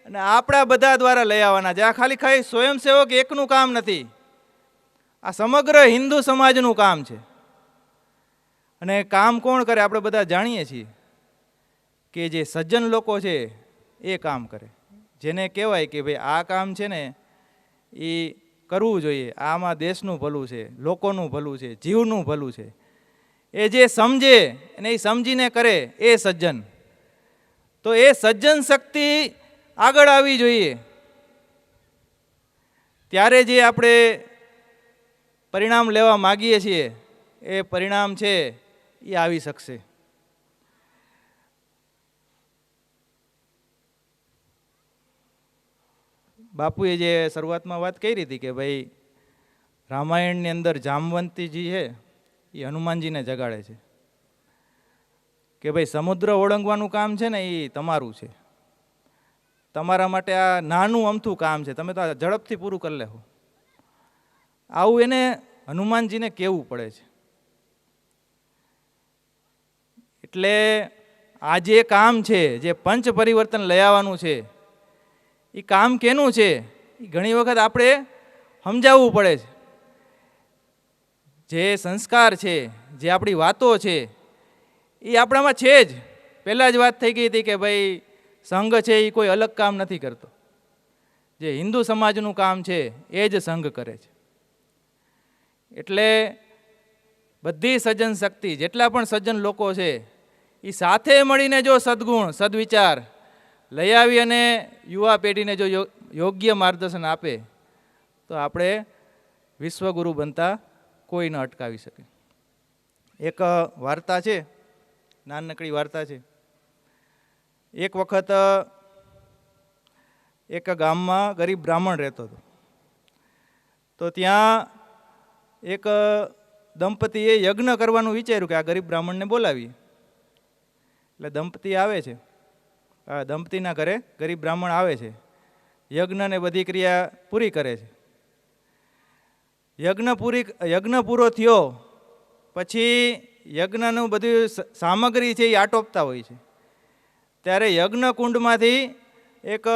અને આપણા બધા દ્વારા લઈ આવવાના છે. આ ખાલી સ્વયંસેવક એકનું કામ નથી, આ સમગ્ર હિન્દુ સમાજનું કામ છે. અને કામ કોણ કરે? આપણે બધા જાણીએ છીએ કે જે સજ્જન લોકો છે એ કામ કરે. જેને કહેવાય કે ભાઈ આ કામ છે ને એ કરવું જોઈએ, આમાં દેશનું ભલું છે, લોકોનું ભલું છે, જીવનું ભલું છે. એ જે સમજે અને એ સમજીને કરે એ સજ્જન. તો એ સજ્જન શક્તિ આગળ આવી જોઈએ, ત્યારે જે આપણે પરિણામ લેવા માગીએ છીએ એ પરિણામ છે એ આવી શકશે. બાપુએ જે શરૂઆતમાં વાત કરી હતી કે ભાઈ રામાયણની અંદર જામવંતીજી છે એ હનુમાનજીને જગાડે છે કે ભાઈ સમુદ્ર ઓળંગવાનું કામ છે ને એ તમારું છે, તમારા માટે આ નાનું અમથું કામ છે, તમે તો આ ઝડપથી પૂરું કરી લેવો. આવું એને હનુમાનજીને કહેવું પડે છે. એટલે આ જે કામ છે, જે પંચ પરિવર્તન લઈ આવવાનું છે, એ કામ કેનું છે એ ઘણી વખત આપણે સમજાવવું પડે છે. જે સંસ્કાર છે, જે આપણી વાતો છે એ આપણામાં છે જ. પહેલાં જ વાત થઈ ગઈ હતી કે ભાઈ સંઘ છે એ કોઈ અલગ કામ નથી કરતો, જે હિન્દુ સમાજનું કામ છે એ જ સંઘ કરે છે. એટલે બધી સજ્જન શક્તિ, જેટલા પણ સજ્જન લોકો છે એ સાથે મળીને જો સદગુણ સદવિચાર લઈ આવી અને યુવા પેઢીને જો યોગ્ય માર્ગદર્શન આપે તો આપણે વિશ્વગુરુ બનતા કોઈ ન અટકાવી શકે. એક વાર્તા છે, નાનકડી વાર્તા છે. એક વખત એક ગામમાં ગરીબ બ્રાહ્મણ રહેતો હતો. તો ત્યાં એક દંપતીએ યજ્ઞ કરવાનું વિચાર્યું કે આ ગરીબ બ્રાહ્મણને બોલાવીએ. એટલે દંપતી આવે છે, દંપતીના ઘરે ગરીબ બ્રાહ્મણ આવે છે, યજ્ઞને બધી ક્રિયા પૂરી કરે છે. યજ્ઞ પૂરો થયો પછી યજ્ઞનું બધી સામગ્રી છે એ આટોપતા હોય છે. ત્યારે યજ્ઞ કુંડમાંથી એક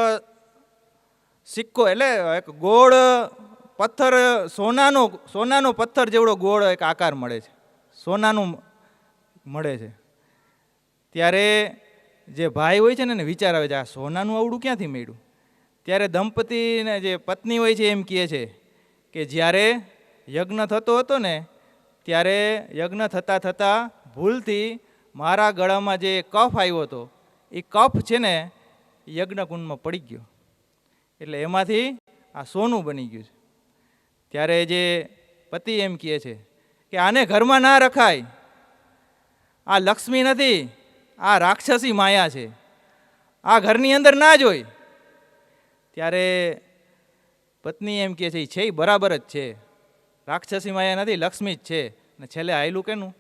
સિક્કો, એટલે એક ગોળ પથ્થર, સોનાનો પથ્થર જેવડો ગોળ એક આકાર મળે છે, સોનાનું મળે છે. ત્યારે જે ભાઈ હોય છે ને વિચાર આવે છે આ સોનાનું આવડું ક્યાંથી મળ્યું. ત્યારે દંપતીને જે પત્ની હોય છે એમ કહે છે કે જ્યારે યજ્ઞ થતો હતો ને ત્યારે યજ્ઞ થતાં થતાં ભૂલથી મારા ગળામાં જે કફ આવ્યો હતો એ કફ છે ને યજ્ઞકુંડમાં પડી ગયો, એટલે એમાંથી આ સોનું બની ગયું છે. ત્યારે જે પતિ એમ કહે છે કે આને ઘરમાં ના રખાય, આ લક્ષ્મી નથી, આ રાક્ષસી માયા છે, આ ઘરની અંદર ના જોઈ. ત્યારે પત્ની એમ કહે છે એ બરાબર જ છે, રાક્ષસી માયા નથી, લક્ષ્મી જ છે. ને છેલ્લે આયલું કેનું?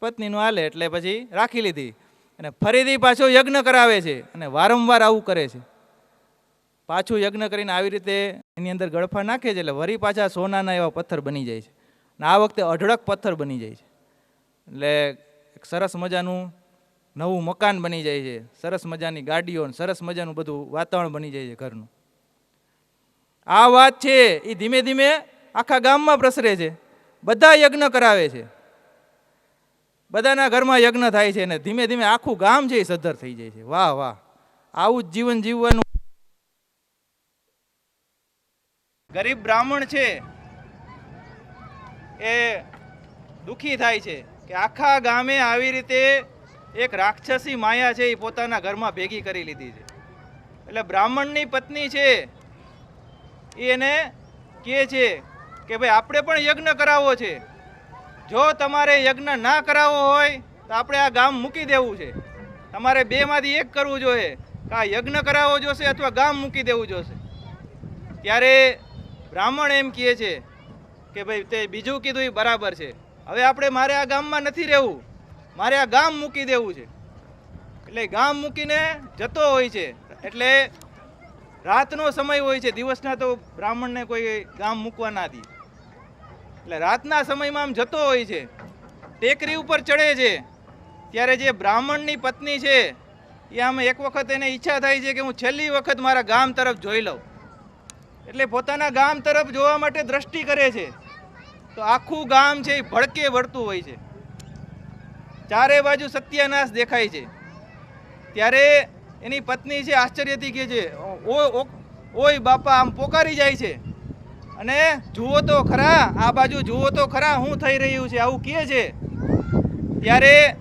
પત્નીનું હાલે, એટલે પછી રાખી લીધી. અને ફરીથી પાછો યજ્ઞ કરાવે છે અને વારંવાર આવું કરે છે. પાછું યજ્ઞ કરીને આવી રીતે એની અંદર ગળફા નાખે છે, એટલે વરી પાછા સોનાના એવા પથ્થર બની જાય છે. અને આ વખતે અઢળક પથ્થર બની જાય છે. એટલે એક સરસ મજાનું નવું મકાન બની જાય છે, સરસ મજાની ગાડીઓ, સરસ મજાનું બધું વાતાવરણ બની જાય છે ઘરનું. આ વાત છે એ ધીમે ધીમે આખા ગામમાં પ્રસરે છે. બધા યજ્ઞ કરાવે છે, બધાના ઘરમાં યજ્ઞ થાય છે અને ધીમે ધીમે આખું ગામ છે એ સદ્ધર થઈ જાય છે. વાહ વાહ, આવું જ જીવન જીવવાનું. ગરીબ બ્રાહ્મણ છે એ દુઃખી થાય છે કે આખા ગામે આવી રીતે એક રાક્ષસી માયા છે એ પોતાના ઘરમાં ભેગી કરી લીધી છે. એટલે બ્રાહ્મણની પત્ની છે એ એને કહે છે કે ભાઈ આપણે પણ યજ્ઞ કરાવવો છે, જો તમારે યજ્ઞ ના કરાવવો હોય તો આપણે આ ગામ મૂકી દેવું છે, તમારે બેમાંથી એક કરવું જોઈએ, કે આ યજ્ઞ કરાવવો જોશે અથવા ગામ મૂકી દેવું જોશે. ત્યારે બ્રાહ્મણ એમ કહે છે કે ભાઈ તે બીજું કીધું એ બરાબર છે, હવે આપણે મારે આ ગામમાં નથી રહેવું, મારે આ ગામ મૂકી દેવું છે. એટલે ગામ મૂકીને જતો હોય છે. એટલે રાતનો સમય હોય છે, દિવસના તો બ્રાહ્મણને કોઈ ગામ મૂકવા ના દે. એટલે રાતના સમયમાં આમ જતો હોય છે, ટેકરી ઉપર ચડે છે. ત્યારે જે બ્રાહ્મણની પત્ની છે એ આમ એક વખત એને ઈચ્છા થાય છે કે હું છેલ્લી વખત મારા ગામ તરફ જોઈ લઉં. એટલે પોતાના ગામ તરફ જોવા માટે દ્રષ્ટિ કરે છે, તો આખું ગામ છે એ ભડકે વળતું હોય છે, ચારે બાજુ સત્યાનાશ દેખાય છે. ત્યારે એની પત્ની છે આશ્ચર્યથી કહે છે ઓય બાપા, આમ પોકારી જાય છે અને જુઓ તો ખરા, આ બાજુ જુઓ તો ખરા, શું થઈ રહ્યું છે, આવું કહે છે. ત્યારે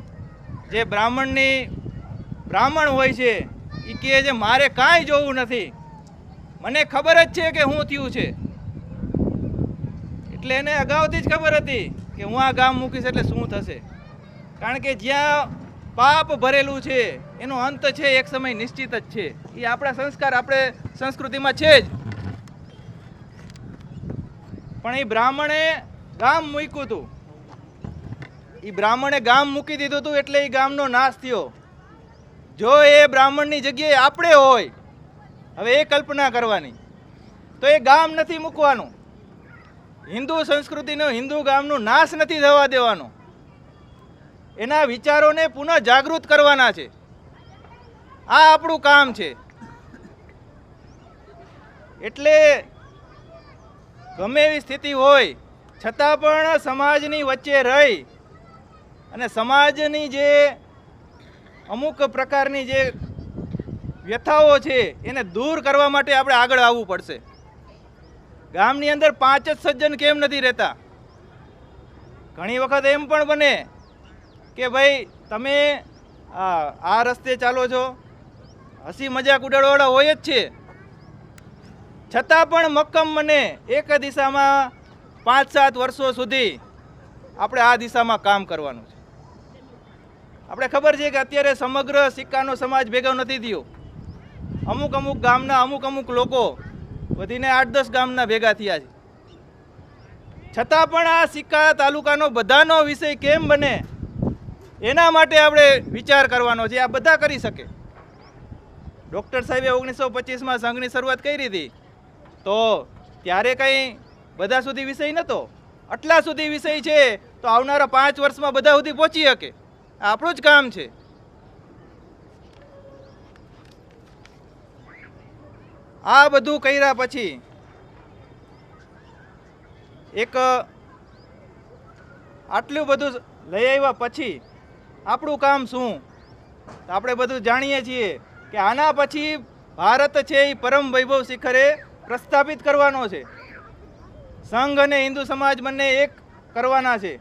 જે બ્રાહ્મણ હોય છે એ કહે છે મારે કાંઈ જોવું નથી, મને ખબર જ છે કે શું થયું છે. એટલે એને અગાઉથી જ ખબર હતી કે હું આ ગામ મૂકીશ એટલે શું થશે. કારણ કે જ્યાં પાપ ભરેલું છે એનો અંત છે એક સમય નિશ્ચિત જ છે. એ આપણા સંસ્કાર, આપણે સંસ્કૃતિમાં છે જ. પણ એ બ્રાહ્મણે ગામ મૂક્યું હતું, એ બ્રાહ્મણે ગામ મૂકી દીધું હતું એટલે એ ગામનો નાશ થયો. જો એ બ્રાહ્મણની જગ્યાએ આપણે હોય, હવે એ કલ્પના કરવાની, તો એ ગામ નથી મૂકવાનું, હિન્દુ સંસ્કૃતિનો, હિન્દુ ગામનો નાશ નથી થવા દેવાનો, એના વિચારોને પુનઃ જાગૃત કરવાના છે. આ આપણું કામ છે. એટલે ગમે એવી સ્થિતિ હોય છતાં પણ સમાજની વચ્ચે રહી અને સમાજની જે અમુક પ્રકારની જે વ્યથાઓ છે એને દૂર કરવા માટે આપણે આગળ આવવું પડશે. ગામની અંદર 5 જ સજ્જન કેમ નથી રહેતા? ઘણી વખત એમ પણ બને કે ભાઈ તમે આ રસ્તે ચાલો છો, હસી મજાક ઉડાડવાવાળા હોય જ છે, છતાં પણ મક્કમ મને એક દિશામાં 5-7 વર્ષો સુધી આપણે આ દિશામાં કામ કરવાનું છે. આપણે ખબર છે કે અત્યારે સમગ્ર સિક્કાનો સમાજ ભેગો નથી થયો. અમુક ગામના અમુક લોકો વધીને 8-10 ગામના ભેગા થયા છે. છતાં પણ આ સિક્કા તાલુકાનો બધાનો વિષય કેમ બને એના માટે આપણે વિચાર કરવાનો છે. આ બધા કરી શકે. ડૉક્ટર સાહેબે 1925માં સંઘની શરૂઆત કરી હતી, તો ત્યારે કંઈ બધા સુધી વિષય નહોતો. આટલા સુધી વિષય છે તો આવનારા 5 વર્ષમાં બધા સુધી પહોંચી શકે. આપણું જ કામ છે. આ બધું કર્યા પછી એક આટલું બધું લઈ આવ્યા પછી આપણું કામ શું? આપણે બધું જાણીએ છીએ કે આના પછી ભારત છે એ પરમ વૈભવ શિખરે પ્રસ્થાપિત કરવાનો છે. સંઘ અને હિન્દુ સમાજ બંને એક કરવાના છે.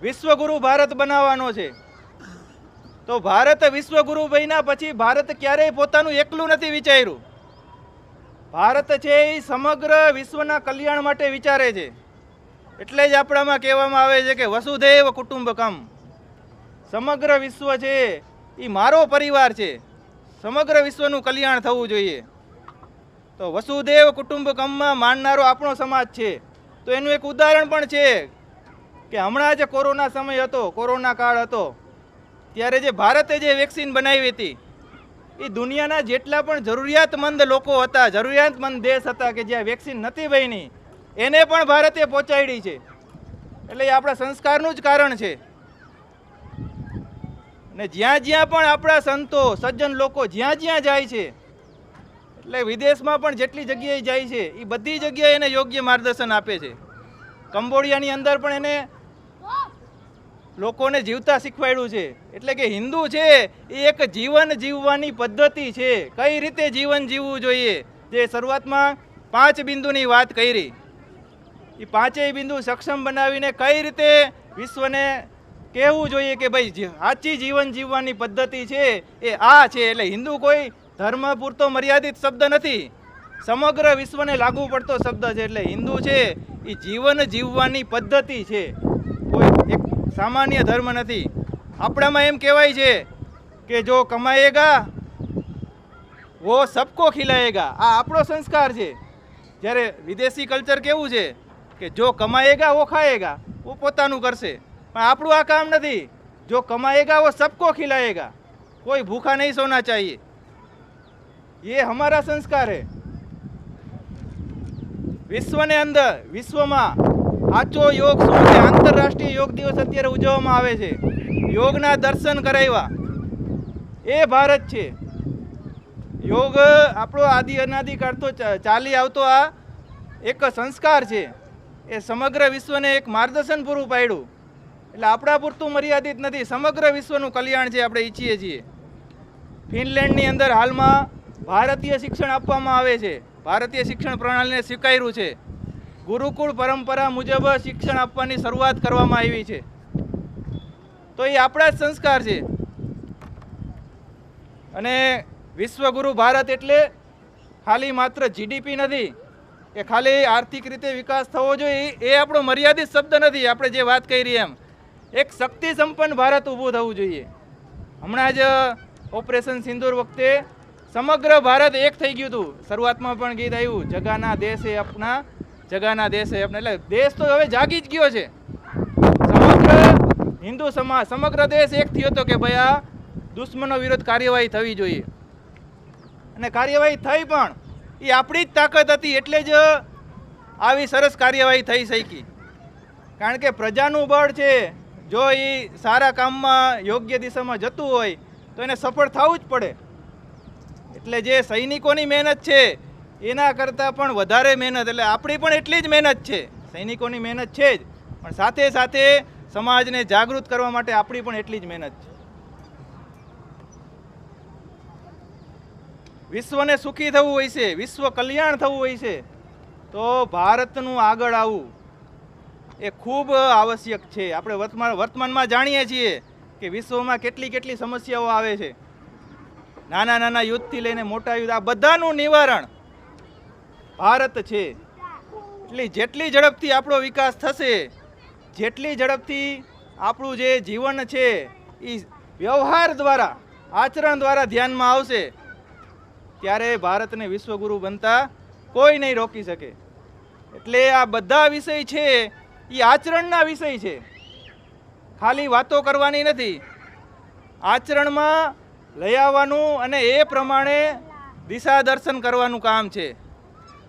વિશ્વગુરુ ભારત બનાવવાનો છે. તો ભારત વિશ્વગુરુ બન્યા પછી ભારત ક્યારેય પોતાનું એકલું નથી વિચાર્યું. ભારત છે એ સમગ્ર વિશ્વના કલ્યાણ માટે વિચારે છે. એટલે જ આપણામાં કહેવામાં આવે છે કે વસુધૈવ કુટુંબકમ. સમગ્ર વિશ્વ છે એ મારો પરિવાર છે. સમગ્ર વિશ્વનું કલ્યાણ થવું જોઈએ. તો વસુધૈવ કુટુંબકમમાં માનનારો આપણો સમાજ છે. તો એનું એક ઉદાહરણ પણ છે કે હમણાં જે કોરોના સમય હતો, કોરોના કાળ હતો, ત્યારે જે ભારતે જે વેક્સિન બનાવી હતી એ દુનિયાના જેટલા પણ જરૂરિયાતમંદ લોકો હતા, જરૂરિયાતમંદ દેશ હતા કે જ્યાં વેક્સિન નથી બની, એને પણ ભારતે પહોંચાડી છે. એટલે એ આપણા સંસ્કારનું જ કારણ છે. ને જ્યાં જ્યાં પણ આપણા સંતો સજ્જન લોકો જ્યાં જ્યાં જાય છે, એટલે વિદેશમાં પણ જેટલી જગ્યાએ જાય છે એ બધી જગ્યાએ એને યોગ્ય માર્ગદર્શન આપે છે. કંબોડિયાની અંદર પણ એને લોકોને જીવતા શીખવાડ્યું છે. એટલે કે હિન્દુ છે એ એક જીવન જીવવાની પદ્ધતિ છે. કઈ રીતે જીવન જીવવું જોઈએ, જે શરૂઆતમાં 5 બિંદુની વાત કરી, એ 5 બિંદુ સક્ષમ બનાવીને કઈ રીતે વિશ્વને કહેવું જોઈએ કે ભાઈ સાચી જીવન જીવવાની પદ્ધતિ છે એ આ છે. એટલે હિન્દુ કોઈ ધર્મ પૂરતો મર્યાદિત શબ્દ નથી, સમગ્ર વિશ્વને લાગુ પડતો શબ્દ છે. એટલે હિન્દુ છે એ જીવન જીવવાની પદ્ધતિ છે, કોઈ એક સામાન્ય ધર્મ નથી. આપણામાં એમ કહેવાય છે કે જો કમાએગા વો સબકો ખિલાએગા. આ આપણો સંસ્કાર છે. જ્યારે વિદેશી કલ્ચર કેવું છે કે જો કમાએગા વો ખાએગા, વો પોતાનું કરશે. પણ આપણું આ કામ નથી. જો કમાएगा वो सबको खिलाएगा, कोई भूखा नहीं सोना चाहिए. ये हमारा संस्कार है. વિશ્વને અંદર, વિશ્વમાં સાચો યોગ શું છે? આંતરરાષ્ટ્રીય યોગ દિવસ અત્યારે ઉજવવામાં આવે છે. યોગના દર્શન કરાવ્યા એ ભારત છે. યોગ આપણો આદિ અનાદિ કાળતો ચાલી આવતો આ એક સંસ્કાર છે. એ સમગ્ર વિશ્વને એક માર્ગદર્શન પૂરું પાડ્યું. એટલે આપણા પૂરતું મર્યાદિત નથી, સમગ્ર વિશ્વનું કલ્યાણ છે આપણે ઈચ્છીએ છીએ. ફિનલેન્ડની અંદર હાલમાં ભારતીય શિક્ષણ આપવામાં આવે છે. ભારતીય શિક્ષણ પ્રણાલીને સ્વીકાર્યું છે. ગુરુકુળ પરંપરા મુજબ શિક્ષણ આપવાની શરૂઆત કરવામાં આવી છે. તો એ આપણા જ સંસ્કાર છે. અને વિશ્વગુરુ ભારત એટલે ખાલી માત્ર જીડીપી નથી કે ખાલી આર્થિક રીતે વિકાસ થવો જોઈએ, એ આપણો મર્યાદિત શબ્દ નથી. આપણે જે વાત કરી એમ એક શક્તિ સંપન્ન ભારત ઊભું થવું જોઈએ. હમણાં જ ઓપરેશન સિંદૂર વખતે સમગ્ર ભારત એક થઈ ગયું હતું. શરૂઆતમાં પણ ગીત આવ્યું, જગાના દેશ એ અપના, જગાના દેશ એ અપના. એટલે દેશ તો હવે જાગી જ ગયો છે. સમગ્ર હિન્દુ સમાજ, સમગ્ર દેશ એક થયો હતો કે ભાઈ આ દુશ્મનો વિરુદ્ધ કાર્યવાહી થવી જોઈએ. અને કાર્યવાહી થઈ, પણ એ આપણી જ તાકાત હતી એટલે જ આવી સરસ કાર્યવાહી થઈ શકી. કારણ કે પ્રજાનું બળ છે. જો એ સારા કામમાં યોગ્ય દિશામાં જતું હોય તો એને સફળ થવું જ પડે. એટલે જે સૈનિકોની મહેનત છે એના કરતાં પણ વધારે મહેનત, એટલે આપણી પણ એટલી જ મહેનત છે. સૈનિકોની મહેનત છે જ, પણ સાથે સાથે સમાજને જાગૃત કરવા માટે આપણી પણ એટલી જ મહેનત છે. વિશ્વને સુખી થવું હોય છે, વિશ્વ કલ્યાણ થવું હોય છે, તો ભારતનું આગળ આવવું એ ખૂબ આવશ્યક છે. આપણે વર્તમાનમાં જાણીએ છીએ કે વિશ્વમાં કેટલી કેટલી સમસ્યાઓ આવે છે. નાના નાના યુદ્ધથી લઈને મોટા યુદ્ધ, આ બધાનું નિવારણ ભારત છે. એટલે જેટલી ઝડપથી આપણો વિકાસ થશે, જેટલી ઝડપથી આપણું જે જીવન છે એ વ્યવહાર દ્વારા, આચરણ દ્વારા ધ્યાનમાં આવશે, ત્યારે ભારતને વિશ્વગુરુ બનતા કોઈ નહીં રોકી શકે. એટલે આ બધા વિષય છે એ આચરણના વિષય છે. ખાલી વાતો કરવાની નથી, આચરણમાં લઈ આવવાનું અને એ પ્રમાણે દિશા દર્શન કરવાનું કામ છે.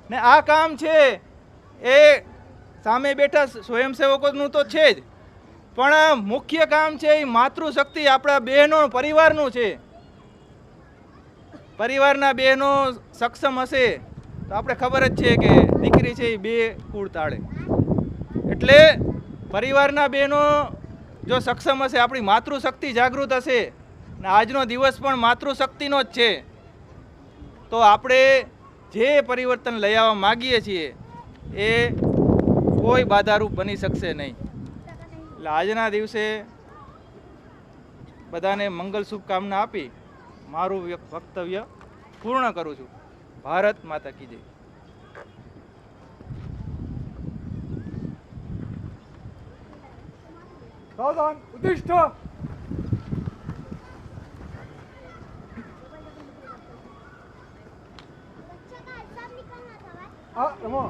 ને આ કામ છે એ સામે બેઠા સ્વયંસેવકોનું તો છે જ, પણ મુખ્ય કામ છે એ માતૃશક્તિ આપણા બહેનો પરિવારનું છે. પરિવારના બહેનો સક્ષમ હશે તો આપણે ખબર જ છે કે દીકરી છે એ 2 કુળ તાળે. એટલે પરિવારના બહેનો જો સક્ષમ હશે, આપણી માતૃશક્તિ જાગૃત હશે, ને આજનો દિવસ પણ માતૃશક્તિનો જ છે, તો આપણે જે પરિવર્તન લઈ આવવા માગીએ છીએ એ કોઈ બાધારૂપ બની શકશે નહીં. એટલે આજના દિવસે બધાને મંગલ શુભકામના આપી મારું વક્તવ્ય પૂર્ણ કરું છું. ભારત માતા કી જય. सावधान उद्दिष्ट हाँ रमो